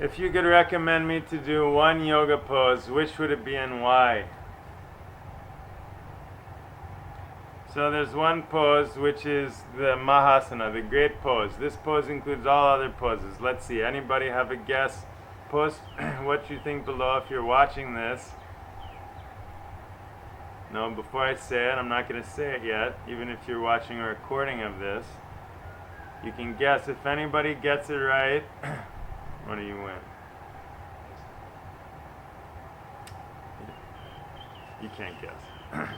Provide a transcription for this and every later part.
If you could recommend me to do one yoga pose, which would it be and why? So there's one pose which is the Mahasana, the great pose. This pose includes all other poses. Let's see, anybody have a guess? Post what you think below if you're watching this. No, before I say it, I'm not going to say it yet, even if you're watching a recording of this. You can guess. If anybody gets it right, what do you win? You can't guess.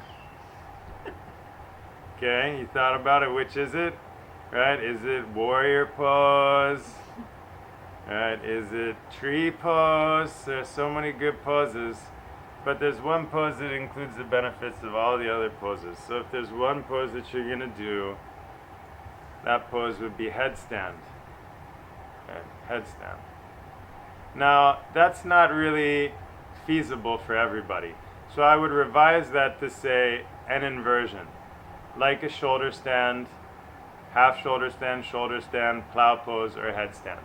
Okay, you thought about it. Which is it? Right? Is it warrior pose? Right? Is it tree pose? There's so many good poses, but there's one pose that includes the benefits of all the other poses. So if there's one pose that you're gonna do, that pose would be headstand. Right? Headstand. Now, that's not really feasible for everybody. So I would revise that to say an inversion, like a shoulder stand, half shoulder stand, plow pose, or headstand.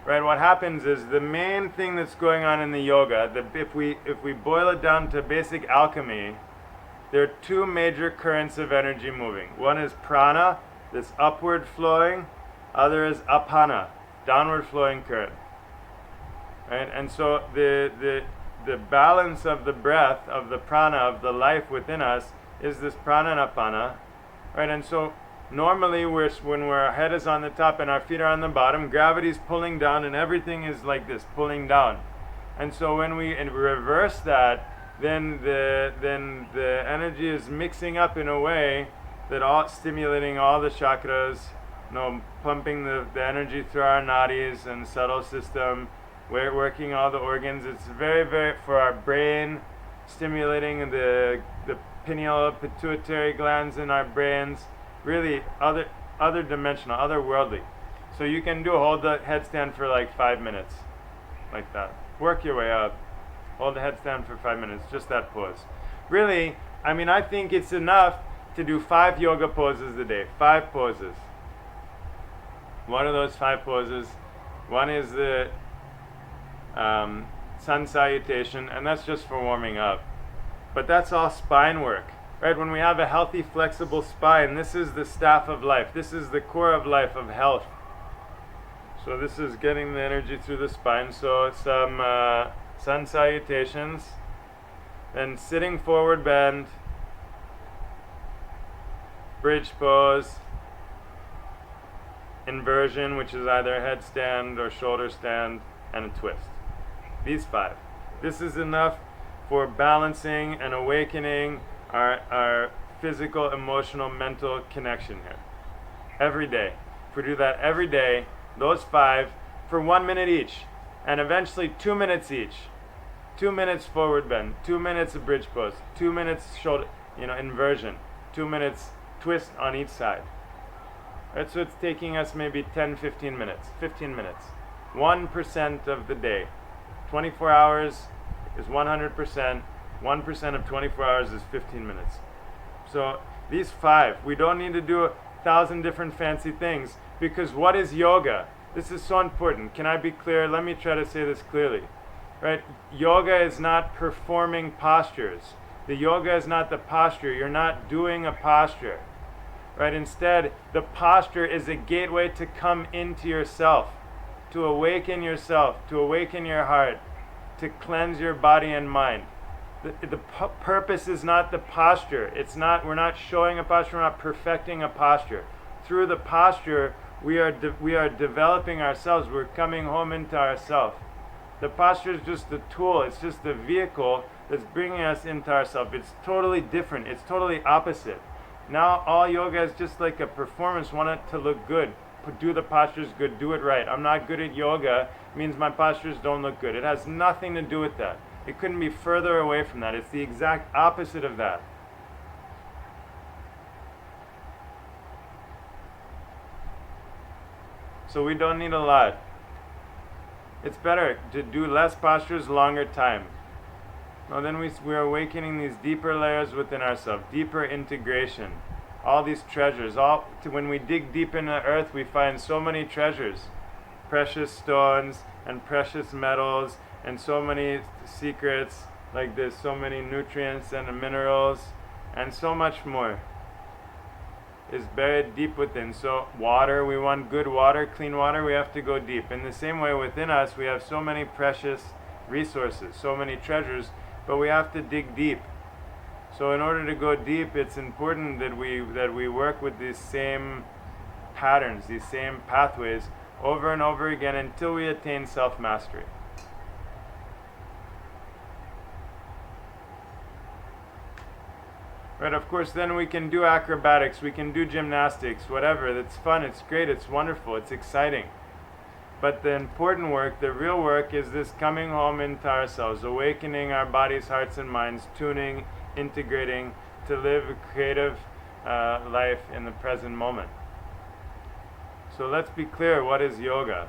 Right? What happens is the main thing that's going on in the yoga, if we boil it down to basic alchemy, there are two major currents of energy moving. One is prana, this upward flowing. Other is apana, downward flowing current. Right? And so the balance of the breath, of the prana, of the life within us is this prana and apana. Right? And so normally when our head is on the top and our feet are on the bottom, gravity's pulling down and everything is like this, pulling down. And so when we reverse that, then the energy is mixing up in a way that stimulating all the chakras, pumping the energy through our nadis and subtle system, working all the organs. It's very, very, for our brain, stimulating the pineal pituitary glands in our brains, really other dimensional, otherworldly. So you can hold the headstand for like 5 minutes, like that. Work your way up. Hold the headstand for 5 minutes, just that pose. Really, I think it's enough to do 5 yoga poses a day, 5 poses. One of those 5 poses, one is the sun salutation, and that's just for warming up. But that's all spine work, right? When we have a healthy, flexible spine, this is the staff of life. This is the core of life, of health. So this is getting the energy through the spine. So some sun salutations, then sitting forward bend, bridge pose, inversion, which is either headstand or shoulder stand, and a twist. These 5. This is enough for balancing and awakening our physical, emotional, mental connection here. Every day. If we do that every day, those 5 for 1 minute each, and eventually 2 minutes each. 2 minutes forward bend, 2 minutes of bridge pose, 2 minutes shoulder, inversion, 2 minutes twist on each side. Right, so it's taking us maybe 10, 15 minutes, 1% of the day. 24 hours is 100%, 1% of 24 hours is 15 minutes. So these 5, we don't need to do 1,000 different fancy things, because what is yoga? This is so important. Can I be clear? Let me try to say this clearly. Right? Yoga is not performing postures. The yoga is not the posture. You're not doing a posture. Right? Instead, the posture is a gateway to come into yourself, to awaken yourself, to awaken your heart, to cleanse your body and mind. The purpose is not the posture. We're not showing a posture, we're not perfecting a posture. Through the posture, we are developing ourselves, we're coming home into ourselves. The posture is just the tool, it's just the vehicle that's bringing us into ourselves. It's totally different, it's totally opposite. Now all yoga is just like a performance, want it to look good. Do the postures good, do it right. I'm not good at yoga, means my postures don't look good. It has nothing to do with that. It couldn't be further away from that. It's the exact opposite of that. So we don't need a lot. It's better to do less postures, longer time. Well, then we're awakening these deeper layers within ourselves, deeper integration. All these treasures, when we dig deep into the earth, we find so many treasures. precious stones and precious metals and so many secrets, like there's so many nutrients and minerals and so much more is buried deep within. So water, we want good water, clean water, we have to go deep. In the same way within us we have so many precious resources, so many treasures, but we have to dig deep. So in order to go deep, it's important that we work with these same patterns, these same pathways over and over again until we attain self-mastery. Right, of course, then we can do acrobatics, we can do gymnastics, whatever. That's fun, it's great, it's wonderful, it's exciting. But the important work, the real work, is this coming home into ourselves, awakening our bodies, hearts, and minds, tuning, integrating to live a creative life in the present moment. So let's be clear, what is yoga?